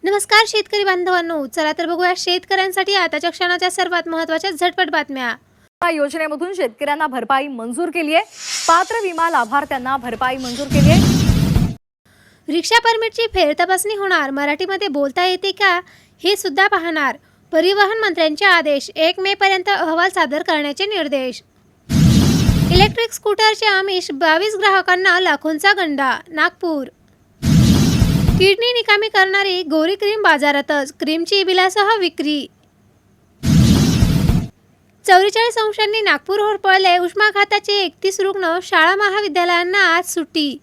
नमस्कार शेतकरी बांधवांनो, चला तर बघूया शेतकऱ्यांसाठी आताच्या क्षणाच्या सर्वात महत्त्वाच्या झटपट बातम्या। या योजनेमधून शेतकऱ्यांना भरपाई मंजूर केली आहे। पात्र विमा लाभार्थ्यांना भरपाई मंजूर केली आहे। रिक्षा परमिटची फेरतपासणी होणार, मराठीमध्ये बोलता येते का हे सुद्धा पाहणार। परिवहन मंत्र्यांचे आदेश, 1 मे पर्यंत अहवाल सादर करण्याचे निर्देश। इलेक्ट्रिक स्कूटरचे आमिष, 22 ग्राहकांना लाखोंचा गंडा, नागपूर। किडनी निकामी करणारी गोरी क्रीम बाजारातच, क्रीमची बिलासह विक्री। 44 अंशांनी नागपूर होरपळले, उष्माघाताचे 31 रुग्ण, शाळा महाविद्यालयांना आज सुट्टी।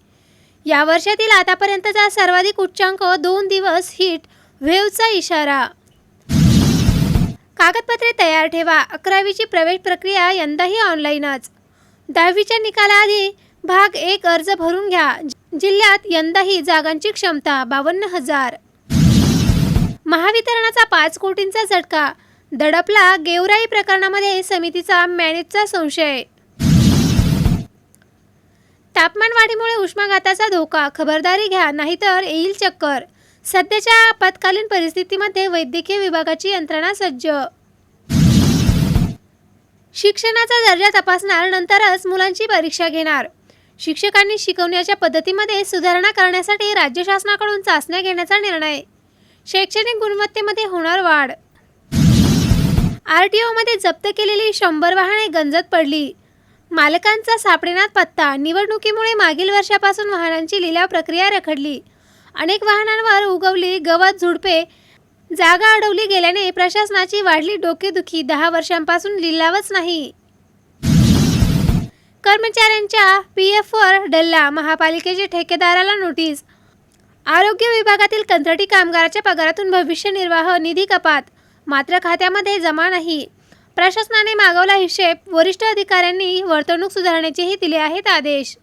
या वर्षातील आतापर्यंतचा सर्वाधिक उच्चांक, 2 दिवस हीट वेव्हचा इशारा। कागदपत्रे तयार ठेवा, 11वीची प्रवेश प्रक्रिया यंदाही ऑनलाईनच। 10वीच्या निकालाआधी भाग 1 अर्ज भरून घ्या। जिल्ह्यात यंदाही जागांची क्षमता 52,000। महावितरणाचा 5 कोटींचा झटका, दडपला गेवराई प्रकरणामध्ये समितीचा मॅनेजचा संशय। तापमानवाढीमुळे उष्माघाताचा धोका, खबरदारी घ्या नाहीतर येईल चक्कर। सध्याच्या आपत्कालीन परिस्थितीमध्ये वैद्यकीय विभागाची यंत्रणा सज्ज। शिक्षणाचा दर्जा तपासणार, नंतरच मुलांची परीक्षा घेणार। शिक्षकांनी शिकवण्याच्या पद्धतीमध्ये सुधारणा करण्यासाठी राज्य शासनाकडून चाचण्या घेण्याचा निर्णय। शैक्षणिक गुणवत्तेमध्ये होणार वाढ। आरटीओमध्ये जप्त केलेली 100 वाहने गंजत पडली, मालकांचा सापडेनात पत्ता। निवडणुकीमुळे मागील वर्षापासून वाहनांची लिलाव प्रक्रिया रखडली, अनेक वाहनांवर उगवली गवत झुडपे, जागा अडवली गेल्याने प्रशासनाची वाढली डोकेदुखी। 10 वर्षांपासून लिलावच नाही। कर्मचाऱ्यांच्या PFवर डल्ला, महापालिकेची ठेकेदाराला नोटीस। आरोग्य विभागातील कंत्राटी कामगाराच्या पगारातून भविष्य निर्वाह निधी कपात, मात्र खात्यामध्ये जमा नाही। प्रशासनाने मागवला हिशेब, वरिष्ठ अधिकाऱ्यांनी वर्तणूक सुधारण्याचेही दिले आहेत आदेश।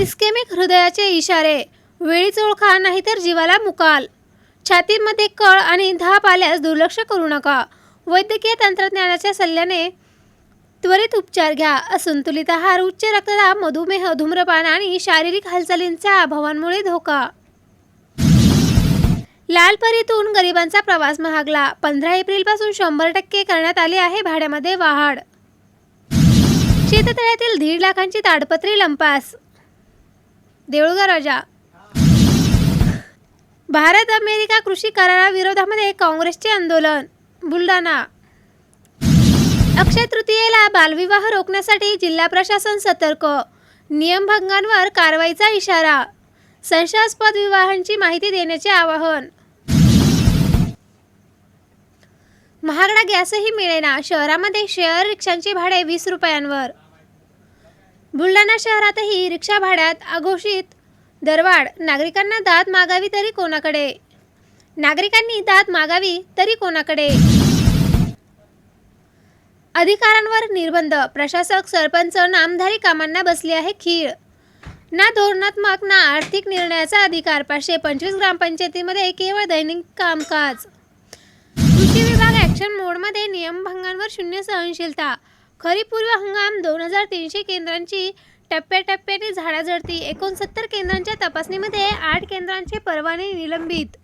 इस्केमिक हृदयाचे इशारे, वेळीच ओळखा नाहीतर जीवाला मुकाल। छातीमध्ये कळ आणि धाप आल्यास दुर्लक्ष करू नका, वैद्यकीय तंत्रज्ञानाच्या सल्ल्याने त्वरित उपचार घ्या। असंतुलित आहार, उच्च रक्तदाब, मधुमेह, धूम्रपान आणि शारीरिक हालचालींच्या अभावामुळे धोका। लालपरीतून गरिबांचा प्रवास महागला, 15 एप्रिलपासून 100% करण्यात आली आहे भाड्यामध्ये वाढ। शेततळ्यातील 1.5 लाखांची ताडपत्री लंपास, देऊळगाव राजा। भारत अमेरिका कृषी कराराविरोधामध्ये काँग्रेसचे आंदोलन, बुलढाणा। अक्षय तृतीयेला बालविवाह रोखण्यासाठी जिल्हा प्रशासन सतर्क, नियमभंगांवर कारवाईचा इशारा। संशयास्पद विवाहांची माहिती देण्याचे आवाहन। महागडा गॅसही मिळेना, शहरामध्ये शेअर रिक्षांची भाडे 20 रुपयांवर। बुलढाणा शहरातही रिक्षा भाड्यात अघोषित दरवाढ, नागरिकांनी दाद मागावी तरी कोणाकडे। अधिकारांवर निर्बंध, प्रशासक, सरपंच, नामधारी कामांना बसली आहे खीळ। ना धोरणात्मक ना आर्थिक निर्णयाचा अधिकार, 525 ग्रामपंचायतीमध्ये केवळ दैनिक कामकाज। कृषी विभाग ॲक्शन मोडमध्ये, नियमभंगांवर शून्य सहनशीलता। खरीप पूर्व हंगाम 2300 केंद्रांची टप्प्याटप्प्याने झाडाझडती, 69 केंद्रांच्या तपासणीमध्ये 8 केंद्रांचे परवाने निलंबित।